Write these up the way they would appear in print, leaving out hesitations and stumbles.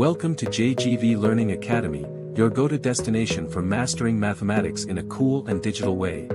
Welcome to JGV Learning Academy, your go-to destination for mastering mathematics in a cool and digital way.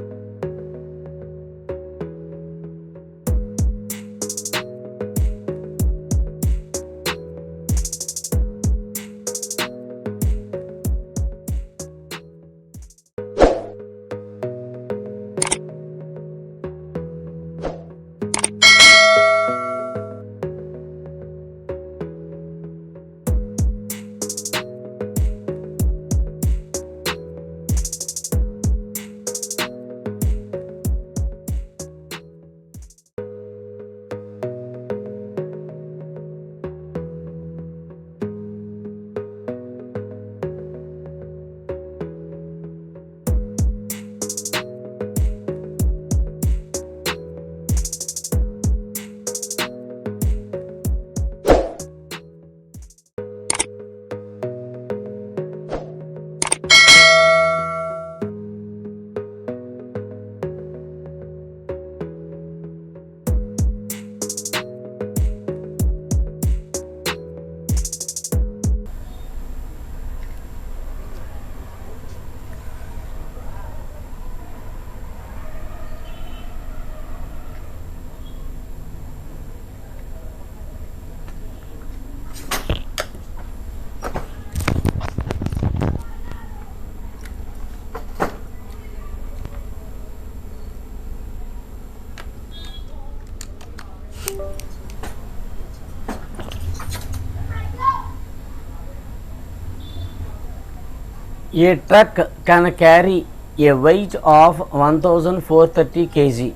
A truck can carry a weight of 1430 kg.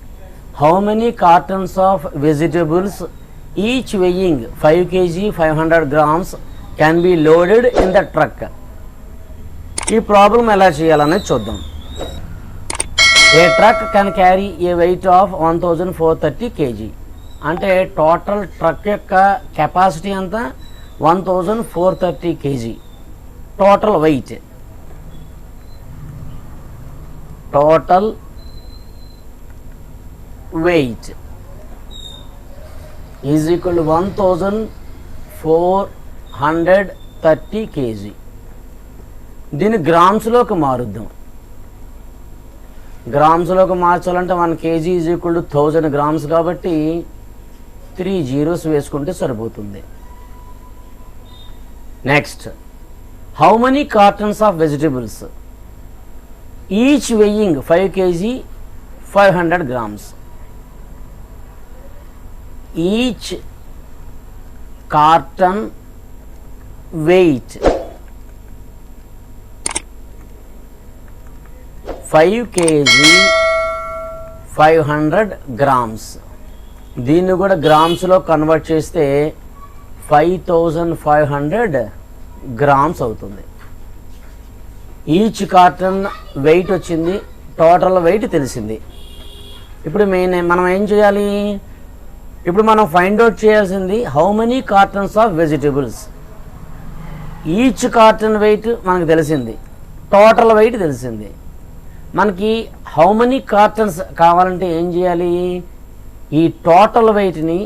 How many cartons of vegetables, each weighing 5 kg 500 grams, can be loaded in the truck? ఈ problem ఎలా చేయాలనేది చూద్దాం. A truck can carry a weight of 1430 kg. అంటే total truck యొక్క capacity అంతా 1430 kg. Total weight is equal to 1430 kg. దీన్ని గ్రామ్స్లోకి మారుద్దాం. గ్రామ్స్లోకి మార్చాలంటే 1 kg is equal to 1000 grams కాబట్టి 3 zeros వేసుకుంటే సరిపోతుంది. Next, how many cartons of vegetables, each weighing 5 kg 500 grams. Each carton weight 5 kg 500 grams. దీన్ని కూడా గ్రామ్స్లో convert చేస్తే 5500 grams అవుతుంది. ఈచ్ కార్టన్ వెయిట్ వచ్చింది, టోటల్ వెయిట్ తెలిసింది. ఇప్పుడు మనం ఏం చేయాలి? ఇప్పుడు మనం ఫైండ్ అవుట్ చేయాల్సింది how many cartons of vegetables. Each carton weight మనకు తెలిసింది, టోటల్ వెయిట్ తెలిసింది. మనకి హౌ మెనీ కార్టన్స్ కావాలంటే ఏం చేయాలి? ఈ టోటల్ వెయిట్ని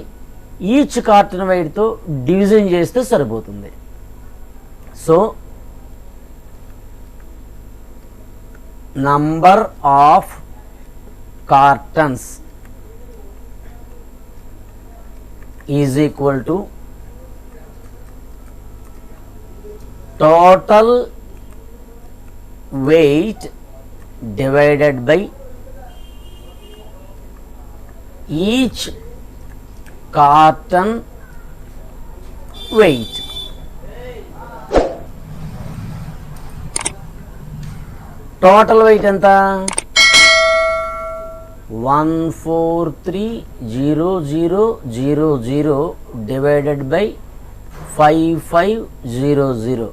ఈచ్ కార్టన్ వెయిట్తో డివిజన్ చేస్తే సరిపోతుంది. So number of cartons is equal to total weight divided by each carton weight. Total weight ఎంత? 1430000 డివైడెడ్ బై 5500.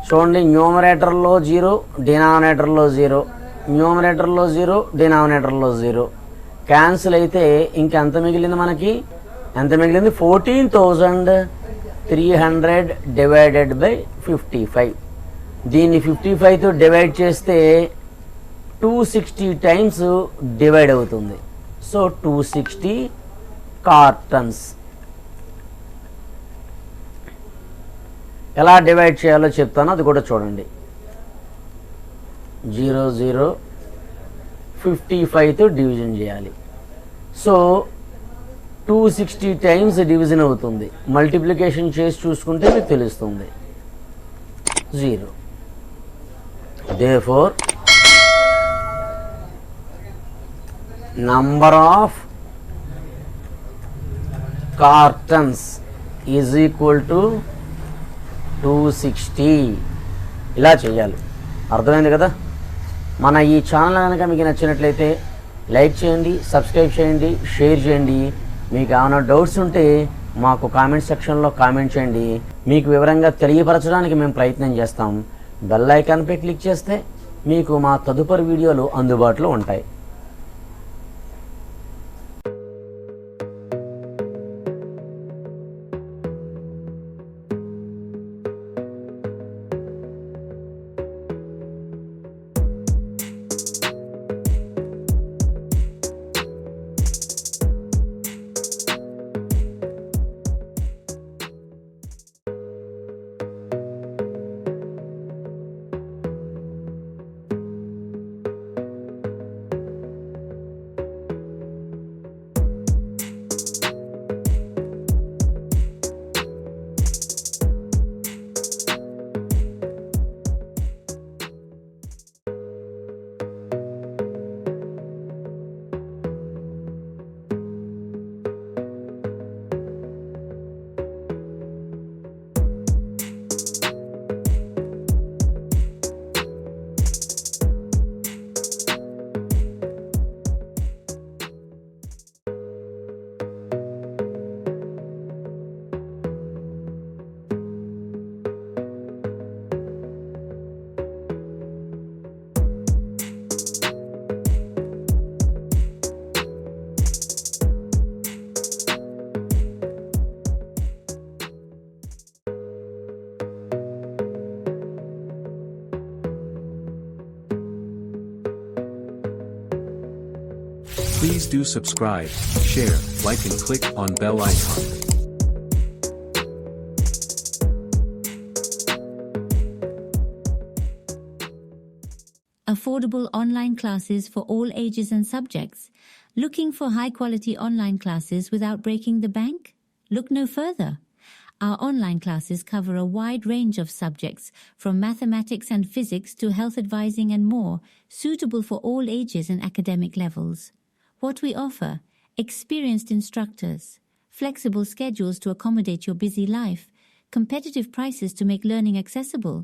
చూడండి, న్యూమరేటర్లో 0, డినామినేటర్లో 0, న్యూమరేటర్లో 0, డినామినేటర్లో 0. క్యాన్సిల్ అయితే ఇంకెంత మిగిలింది మనకి? ఎంత మిగిలింది? 14300 డివైడెడ్ బై 55. దీన్ని 55తో డివైడ్ చేస్తే 260 టైమ్స్ డివైడ్ అవుతుంది. So 260 cartons. ఎలా డివైడ్ చేయాలో చెప్తాను, అది కూడా చూడండి. 0 0 55తో డివిజన్ చేయాలి. సో 260 టైమ్స్ డివిజన్ అవుతుంది. మల్టిప్లికేషన్ చేసి చూసుకుంటే మీకు తెలుస్తుంది 0. Therefore, number of cartons is equal to 260. ఇలా చేయాలి. అర్థమైంది కదా? మన ఈ ఛానల్ కనుక మీకు నచ్చినట్లయితే లైక్ చేయండి, సబ్స్క్రైబ్ చేయండి, షేర్ చేయండి. మీకు ఏమైనా డౌట్స్ ఉంటే మాకు కామెంట్ సెక్షన్లో కామెంట్ చేయండి. మీకు వివరంగా తెలియపరచడానికి మేము ప్రయత్నం చేస్తాం. బెల్ ఐకాన్పై క్లిక్ చేస్తే మీకు మా తదుపరి వీడియోలు అందుబాటులో ఉంటాయి. Please do subscribe, share, like and click on bell icon. Affordable online classes for all ages and subjects. Looking for high-quality online classes without breaking the bank? Look no further. Our online classes cover a wide range of subjects, from mathematics and physics to health advising and more, suitable for all ages and academic levels. What we offer: experienced instructors, flexible schedules to accommodate your busy life, competitive prices to make learning accessible.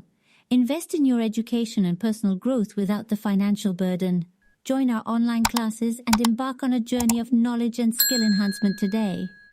Invest in your education and personal growth without the financial burden. Join our online classes and embark on a journey of knowledge and skill enhancement today.